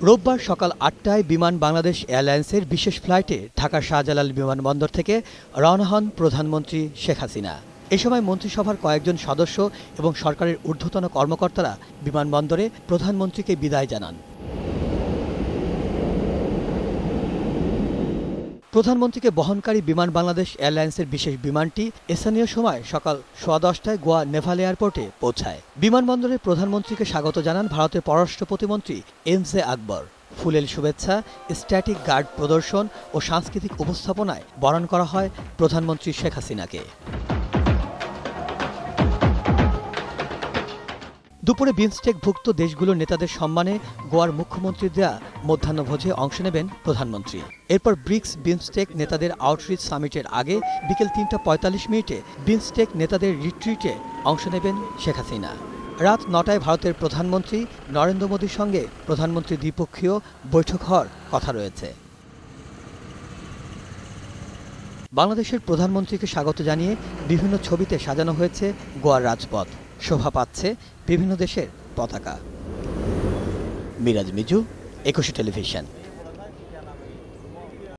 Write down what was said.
রোববার সকাল ৮টায় বিমান বাংলাদেশ এয়ারলাইন্সের বিশেষ ফ্লাইটে ঢাকার শাহজালাল বিমানবন্দর থেকে রওনা হন প্রধানমন্ত্রী শেখ হাসিনা। এ সময় মন্ত্রিসভার কয়েকজন সদস্য এবং সরকারের ঊর্ধ্বতন কর্মকর্তারা বিমানবন্দরে প্রধানমন্ত্রীকে বিদায় জানান। প্রধানমন্ত্রীকে বহনকারী বিমান বাংলাদেশ এয়ারলাইন্সের বিশেষ বিমানটি স্থানীয় সময় সকাল 10:15টায় গোয়া নেভাল এয়ারপোর্টে পৌঁছায়। বিমানবন্দরে প্রধানমন্ত্রীকে স্বাগত জানান ভারতের পররাষ্ট্র প্রতিমন্ত্রী এম.জে আকবর। ফুলেল শুভেচ্ছা, স্ট্যাটিক গার্ড প্রদর্শন ও সাংস্কৃতিক উপস্থাপনায় বরণ করা হয় প্রধানমন্ত্রী শেখ হাসিনাকে। দুপুরে বিমস্টেকভুক্ত দেশগুলোর নেতাদের সম্মানে গোয়ার মুখ্যমন্ত্রীর দেয়া মধ্যাহ্নভোজে অংশ নেবেন প্রধানমন্ত্রী। এরপর ব্রিক্স বিমস্টেক নেতাদের আউটরিচ সামিটের আগে বিকেল 3:45 বিমস্টেক নেতাদের রিট্রিটে অংশ নেবেন শেখ হাসিনা। রাত 9টায় ভারতের প্রধানমন্ত্রী নরেন্দ্র মোদীর সঙ্গে প্রধানমন্ত্রীর দ্বিপক্ষীয় বৈঠক হওয়ার কথা রয়েছে। বাংলাদেশের প্রধানমন্ত্রীকে স্বাগত জানিয়ে বিভিন্ন ছবিতে সাজানো হয়েছে গোয়ার রাজপথ। শোভা পাচ্ছে বিভিন্ন দেশের পতাকা। মিরাজ মিজু, 21 টেলিভিশন।